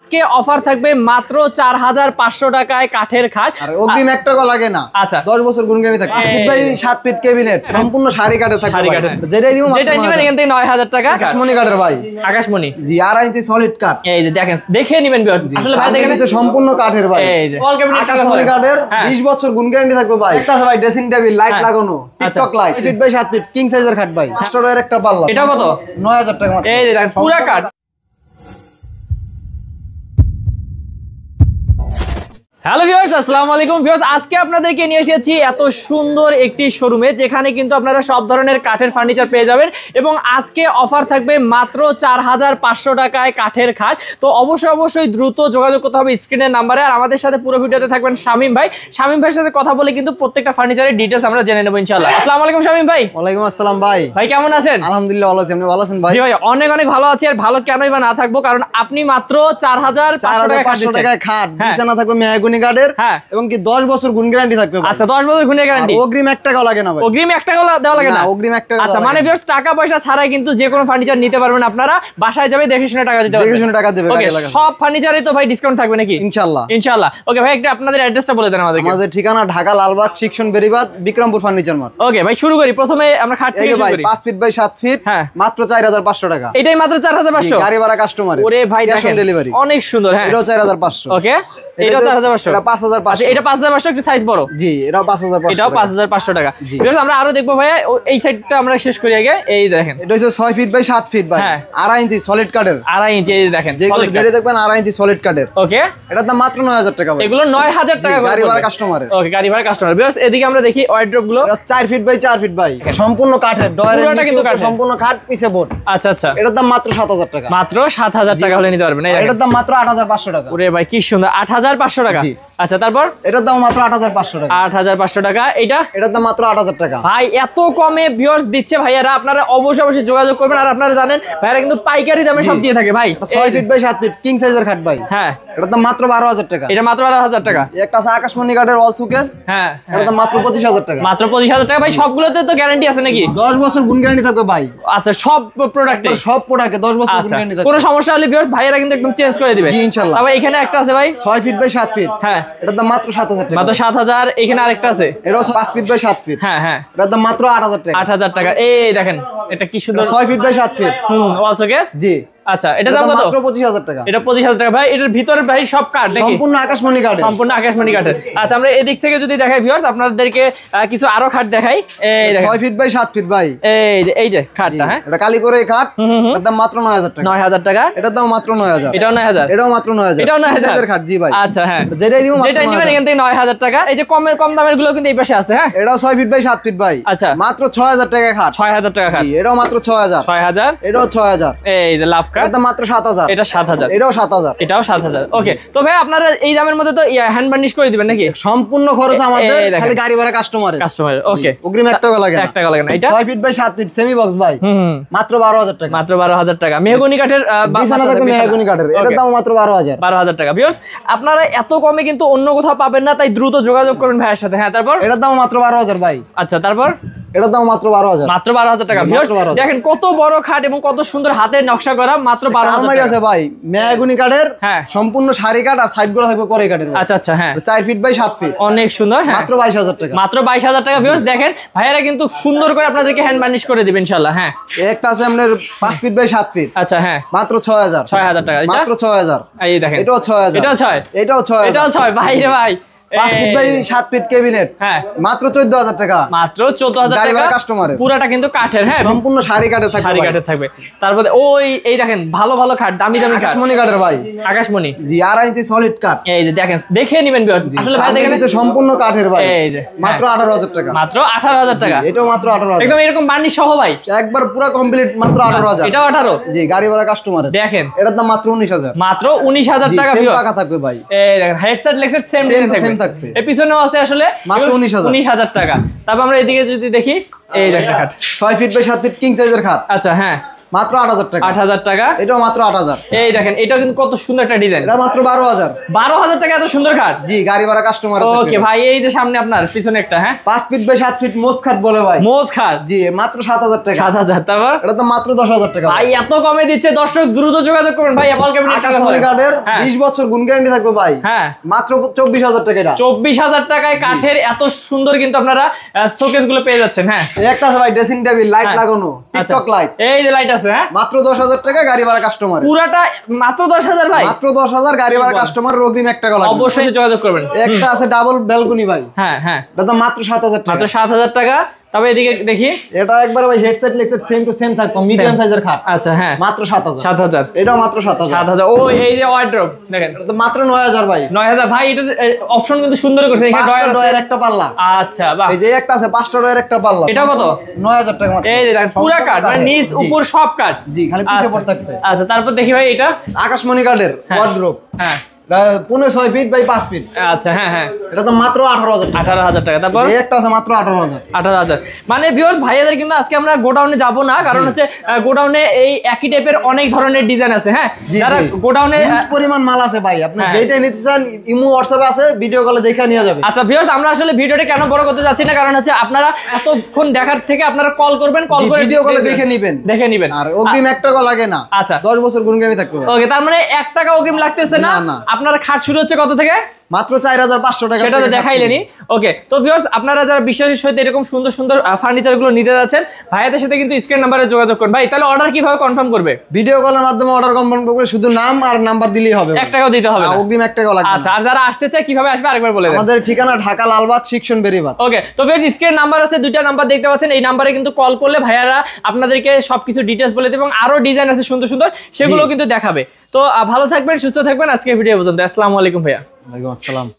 আজকে অফার থাকবে মাত্র 4500 টাকায় কাঠের খাট। আর অগ্রিম 1 টাকা লাগে না। আচ্ছা 10 বছর গুণ গ্যারান্টি থাকে। 5 ফিট বাই 7 ফিট ক্যাবিনেট সম্পূর্ণ সারি কাঠের থাকবে ভাই। যেটাই নিব মাত্র এখান থেকে 9000 টাকা। আকাশমণি কাঠের ভাই। আকাশমণি জি 2.5 ইঞ্চি সলিড কাঠ। এই যে দেখেন দেখে নেবেন ভিউয়ার্স। আসলে ভাই দেখেন এটা সম্পূর্ণ কাঠের ভাই। এই যে অল ক্যাবিনেট আকাশমণি কাঠের 20 বছর গুণ গ্যারান্টি থাকবে ভাই। একটা আছে ভাই ড্রেসিং টেবিল লাইট লাগানো TikTok light 5 feet by 7 feet king সাইজের খাট ভাই। মাস্টার এর একটা পাল্লা। এটা কত? 9000 টাকা মাত্র। এই যে দেখেন পুরো কাঠ। হ্যালো ভিউয়ার্স, আসসালামু আলাইকুম ভিউয়ার্স। আজকে আপনাদেরকে নিয়ে এসেছি এত সুন্দর একটি শোরুমে, যেখানে কিন্তু আপনারা সব ধরনের কাঠের ফার্নিচার পেয়ে যাবেন এবং আজকে অফার থাকবে মাত্র 4500 টাকায় কাঠের খাট। তো অবশ্যই দ্রুত যোগাযোগ করতে হবে স্ক্রিনের নাম্বারে। আর আমাদের সাথে পুরো ভিডিওতে থাকবেন শামীম ভাই। শামীম ভাইয়ের সাথে কথা বলে কিন্তু প্রত্যেকটা ফার্নিচারের ডিটেইলস আমরা জেনে নেব ইনশাআল্লাহ। আসসালামু আলাইকুম শামীম ভাই। ওয়ালাইকুম আসসালাম ভাই। ভাই কেমন আছেন? আলহামদুলিল্লাহ ভালো আছি। আপনি ভালো আছেন ভাই? জি ভাই অনেক ভালো আছি। আর ভালো কেনই বা না থাকবো, কারণ আপনি মাত্র 4500 টাকায় খাট বিছানা থাকবে মেহগনি কাঠের এবং কি 10 বছর গুণ গ্যারান্টি থাকবে ভাই। আচ্ছা 10 বছর গুণ গ্যারান্টি। অগ্রিম 1 টাকাও লাগে না ভাই। অগ্রিম 1 টাকাও দেওয়া লাগে না? অগ্রিম 1 টাকা। আচ্ছা মানে ভিউয়ার্স টাকা পয়সা ছাড়াই কিন্তু যে কোনো ফার্নিচার নিতে পারবেন আপনারা। বাসায় যাবে দেখে শুনে টাকা দিতে পারবেন। দেখে শুনে টাকা দেবে। ওকে সব ফার্নিচারে তো ভাই ডিসকাউন্ট থাকবে নাকি? ইনশাআল্লাহ। ওকে ভাই একটু আপনাদের অ্যাড্রেসটা বলে দেন আমাদেরকে। আমাদের ঠিকানা Dhaka Lalbagh section Beribadh Bikrampur furniture mart. Okay ভাই শুরু করি। প্রথমে আমরা খাট থেকে শুরু করি। 5 ফিট বাই 7 ফিট মাত্র 4500 টাকা। এটাই মাত্র 4500? গাড়ি ভাড়া কাস্টমারের। ওরে ভাই দেখেন ডেলিভারি অনেক সুন্দর। হ্যাঁ এটাও 4500। ওকে এটা 4500। এটা 5500। আচ্ছা এটা 5500 একটু সাইজ বড়। জি এটাও 5500। এটাও 5500 টাকা। ভিউয়ার্স আমরা আরো দেখবো ভাই। এই সাইডটা আমরা শেষ করি আগে। এই দেখেন এটা হচ্ছে 6 ফিট বাই 7 ফিট ভাই। 2.5 ইঞ্চি সলিড কাঠের। 2.5 ইঞ্চি এই দেখেন সলিড যেটা দেখবেন 2.5 ইঞ্চি সলিড কাঠের। ওকে এটার দাম মাত্র 9000 টাকা ভাই। এগুলো 9000 টাকা গাড়ি ভাড়া কাস্টমারের। ওকে গাড়ি ভাড়া কাস্টমার। ভিউয়ার্স এদিকে আমরা দেখি ওয়ার্ড্রপ গুলো। 4 ফিট বাই 4 ফিট ভাই সম্পূর্ণ কাঠের। ডয়ারের নিচে সম্পূর্ণ কাঠ পিছে বোর্ড। আচ্ছা এটার দাম মাত্র 7000 টাকা। মাত্র 7000 টাকা হলে নিতে পারবেন। এটার দাম মাত্র 8500 টাকা। ওরে ভাই কি সুন্দর 8500 টাকা। আচ্ছা তারপর এটার দাম মাত্র 8500 টাকা। 8500 টাকা। এটার দাম মাত্র 8000 টাকা। ভাই এত কমে ভিউয়ার্স দিচ্ছে ভাইয়ারা। আপনারা অবশ্যই যোগাযোগ করবেন। আর আপনারা জানেন ভাইয়ারা কিন্তু পাইকারি দামে সব দিয়ে থাকে ভাই। 6 ফিট বাই 7 ফিট কিং সাইজের খাট ভাই। হ্যাঁ এটার দাম মাত্র 12000 টাকা। এটা মাত্র 12000 টাকা। একটা আছে আকাশমণি কাঠের ওয়াল সুকেস। হ্যাঁ এটার দাম মাত্র 25000 টাকা। মাত্র 25000 টাকা। ভাই সবগুলোতে তো গ্যারান্টি আছে নাকি? 10 বছর গুণ গ্যারান্টি থাকবে ভাই। আচ্ছা সব প্রোডাক্টে? সব প্রোডাক্টে 10 বছর গুণ গ্যারান্টি থাকবে। কোনো সমস্যা হলে ভিউয়ার্স ভাইয়ারা কিন্তু একদম চেঞ্জ করে দিবে। জি ইনশাআল্লাহ। তবে এখানে একটা আছে ভাই 6 ফিট বাই 7 ফিট। হ্যাঁ এটার দাম মাত্র 7000 টাকা। মাত্র 7000। এখানে আরেকটা আছে এটাও 5 ফিট বাই 7 ফিট। হ্যাঁ এটার দাম মাত্র 8000 টাকা। 8000 টাকা। এই দেখেন এটা কি সুন্দর 6 feet by 7 feet. Wall showcase. জি আচ্ছা এটা দাম কত? মাত্র 25000 টাকা। এটা 25000 টাকা। ভাই এটার ভিতরে ভাই সব কাঠ নাকি? সম্পূর্ণ আকাশমণি কাঠ। সম্পূর্ণ আকাশমণি কাঠের। আচ্ছা আমরা এদিক থেকে যদি দেখাই ভিউয়ার্স আপনাদেরকে কিছু আরো খাট দেখাই। এই দেখেন 6 ফিট বাই 7 ফিট ভাই। এই যে খাটটা। হ্যাঁ এটা কালি করে কাঠ। এর দাম মাত্র 9000 টাকা। 9000 টাকা। এটার দাম মাত্র 9000। এটাও 9000। এটাও মাত্র 9000। এটাও 9000 এর খাট জি ভাই। আচ্ছা হ্যাঁ যেটাই নিব মাত্র যেটাই নিবেন এখান থেকে 9000 টাকা। এই যে কম দামের গুলো কিন্তু এই পাশে আছে। হ্যাঁ এটাও 6 ফিট বাই 7 ফিট ভাই। আচ্ছা মাত্র 6000 টাকা খাট। 6000 টাকা খাট। এটাও মাত্র 6000। 6000। এটাও 6000। এই যে লাভ কাট। এর দাম মাত্র 7000। এটা 7000। এটাও 7000। এটাও 7000। ওকে তো ভাই আপনারা এই দামের মধ্যে তো হ্যান্ড বার্নিশ করে দিবেন নাকি? সম্পূর্ণ খরচ আমাদের, খালি গাড়ি ভাড়া কাস্টমারের। ওকে অগ্রিম 1 টাকা লাগে না। 1 টাকা লাগে না। এটা 6 feet by 7 feet semi box ভাই। মাত্র 12000 টাকা। মাত্র 12000 টাকা। মেহগনি কাঠের বিছানা থাকবে মেহগনি কাঠের। এটার দাম মাত্র 12000। 12000 টাকা। ভিউয়ার্স আপনারা এত কমে কিন্তু অন্য কোথাও পাবেন না, তাই দ্রুত যোগাযোগ করবেন ভাইয়ের সাথে। হ্যাঁ তারপর এটার দাম মাত্র 12000 ভাই। আচ্ছা তারপর এটার দাম মাত্র 12000। মাত্র 12000 টাকা। ভিউয়ার্স দেখেন কত বড় খাট এবং কত সুন্দর হাতের নকশা করা। মাত্র 12000 টাকা আছে ভাই মেহগনি কাঠের। হ্যাঁ সম্পূর্ণ সারি কাঠ আর সাইড গুলো থাকবে করে কাঠের। আচ্ছা হ্যাঁ 4 ফিট বাই 7 ফিট। অনেক সুন্দর। হ্যাঁ মাত্র 22000 টাকা। মাত্র 22000 টাকা। ভিউয়ার্স দেখেন ভাইয়ারা কিন্তু সুন্দর করে আপনাদেরকে হ্যান্ড বার্নিশ করে দিবেন ইনশাআল্লাহ। হ্যাঁ একটা আছে আপনার 5 ফিট বাই 7 ফিট। আচ্ছা হ্যাঁ মাত্র 6000 টাকা। মাত্র 6000। এই দেখেন এটাও 6000। এটাও 6। এটাও 6000। এটাও 6 ভাই রে ভাই। 5 ফিট বাই 7 ফিট ক্যাবিনেট। হ্যাঁ মাত্র 14000 টাকা। মাত্র 14000 টাকা। কাস্টমারের পুরাটা কিন্তু কাঠের। হ্যাঁ সম্পূর্ণ সারি কাঠের থাকবে। সারি কাঠের থাকবে। তারপরে ওই এই দেখেন ভালো খাট দামি কাঠ। আকাশমণি কাঠের ভাই। আকাশমণি জি 2.5 ইঞ্চি সলিড কাঠ। এই যে দেখেন দেখে নেবেন ভিউয়ার্স। আসলে ভাই দেখেন সম্পূর্ণ কাঠের ভাই। এই যে মাত্র 18000 টাকা। মাত্র 18000 টাকা। এটাও মাত্র 18000। একদম এরকম বার্নিশ সহ ভাই একবার পুরো কমপ্লিট মাত্র 18000। এটাও 18। জি গাড়ি ভাড়া কাস্টমারের। দেখেন এটার দাম মাত্র 19000। মাত্র 19000 টাকা সেম ভিউয়ার্স। টাকা থাকবে ভাই। এই দেখেন হেডসেট লেগসেট সেম থাকবে। এই পিছনেও আছে আসলে মাত্র 19000 টাকা। তারপর আমরা এদিকে যদি দেখি এই দেখেন খাট 6 ফিট বাই 7 ফিট কিং সাইজের খাট। আচ্ছা হ্যাঁ মাত্র 8000 টাকা। 8000 টাকা। এটাও মাত্র 8000। এই দেখেন এটা কিন্তু কত সুন্দর একটা ডিজাইন। এটা মাত্র 12000। 12000 টাকা এত সুন্দর খাট? জি, গাড়ি ভাড়া কাস্টমার। ওকে ভাই, এই যে সামনে আপনার পিছনে একটা, হ্যাঁ 5 ফিট বাই 7 ফিট মোজ খাট বলে ভাই। মোজ খাট? জি, মাত্র 7000 টাকা। 7000। তারপর এটা তো মাত্র 10000 টাকা ভাই, এত কমে দিচ্ছে। দর্শক দ্রুত যোগাযোগ করুন ভাই। অ্যাপল ক্যাবিনেট আকাশমণি কাঠের 20 বছর গুণ গ্যারান্টি থাকবে ভাই। হ্যাঁ, মাত্র 24000 টাকা। এটা 24000 টাকায় কাঠের এত সুন্দর কিন্তু আপনারা শোকেস গুলো পেয়ে যাচ্ছেন। হ্যাঁ, এই একটা আছে ভাই ড্রেসিং টেবিল, লাইট লাগানো, টিকটক লাইট। এই যে লাইট আছে, হ্যাঁ মাত্র 10000 টাকা, গাড়ি ভাড়া কাস্টমার। পুরাটা মাত্র 10000 ভাই? মাত্র 10000, গাড়ি ভাড়া কাস্টমার, অগ্রিম 1 টাকা লাগবে। অবশ্যই যোগাযোগ করবেন। একটা আছে ডাবল ব্যালকনি ভাই। হ্যাঁ হ্যাঁ, এটা তো মাত্র 7000 টাকা। মাত্র 7000 টাকা। তবে এদিকে দেখি, এটা একবার ভাই হেডসেট লেগসেট সেম টু সেম থাকবে, মিডিয়াম সাইজের খাট। আচ্ছা, হ্যাঁ মাত্র 7000। 7000। এটাও মাত্র 7000। 7000। ও এই যে ওয়ার্ড্রপ দেখেন, এটা তো মাত্র 9000 ভাই। 9000 ভাই। এটা অপশন কিন্তু সুন্দর করছে। এখানে 5টা ডয়ার একটা পাল্লা। আচ্ছা, বাহ। এই যে একটা আছে 5টা ডয়ার একটা পাল্লা। এটা কত? 9000 টাকা মাত্র। এই যে দেখেন পুরা কাঠ, মানে নিচ উপর সব কাঠ। জি, খালি পিছে পড়ে থাকবে। আচ্ছা, তারপর দেখি ভাই এটা আকাশমণি কাঠের ওয়ার্ড্রোব। হ্যাঁ, এটা 6.5 ফিট বাই 5 ফিট। আচ্ছা, হ্যাঁ হ্যাঁ, এটা তো মাত্র 18000 টাকা। 18000 টাকা। তারপর এই একটা আছে মাত্র 18000। 18000। মানে ভিউয়ার্স, ভাইয়াদের কিন্তু আজকে আমরা গোডাউনে যাব না, কারণ হচ্ছে গোডাউনে এই একই টাইপের অনেক ধরনের ডিজাইন আছে। হ্যাঁ, যারা গোডাউনে পরিমাণ মাল আছে ভাই, আপনি যেটাই নিতে চান ইমো হোয়াটসঅ্যাপে আছে, ভিডিও কলে দেখে নিয়ে যাবেন। আচ্ছা ভিউয়ার্স, আমরা আসলে ভিডিওটা কেন বড় করতে যাচ্ছি না, কারণ হচ্ছে আপনারা এতক্ষণ দেখার থেকে আপনারা কল করবেন, কল করে ভিডিও কলে দেখে নেবেন। আর অগ্রিম 1 টাকা লাগে না। আচ্ছা, 10 বছর গুণ গ্যারান্টি থাকবে। ওকে, তার মানে 1 টাকা অগ্রিম লাগতেছে না। আপনার খাট শুরু হচ্ছে কত থেকে? মাত্র 4500 টাকা। সেটা তো দেখাইলেনি। ওকে, তো ভিউয়ার্স, আপনারা যারা বিশ্বাসের সহিত এরকম সুন্দর সুন্দর ফার্নিচার গুলো নিতে যাচ্ছেন, ভাইয়াদের সাথে কিন্তু স্ক্রিন নাম্বারে যোগাযোগ করুন। ভাই, তাহলে অর্ডার কিভাবে কনফার্ম করবে? ভিডিও কলের মাধ্যমে অর্ডার কনফার্ম করবে, শুধু নাম আর নাম্বার দিলেই হবে। 1 টাকাও দিতে হবে না? অগ্রিম 1 টাকা লাগবে। আচ্ছা, আর যারা আসতে চায় কিভাবে আসবে আরেকবার বলে দেন। আমাদের ঠিকানা ঢাকা লালবাগ শিক্ষণ বেরিবাদ। ওকে, তো ভিউয়ার্স, স্ক্রিন নাম্বার আছে, 2টা নাম্বার দেখতে পাচ্ছেন। এই নাম্বারে কিন্তু কল করলে ভাইয়ারা আপনাদেরকে সবকিছু ডিটেইলস বলে দেবে এবং আরো ডিজাইন আছে সুন্দর সুন্দর, সেগুলো কিন্তু দেখাবে। তো ভালো থাকবেন, সুস্থ থাকবেন। আজকে ভিডিও পর্যন্ত। আসসালামু আলাইকুম ভাইয়া। ওয়ালাইকুম আসসালাম।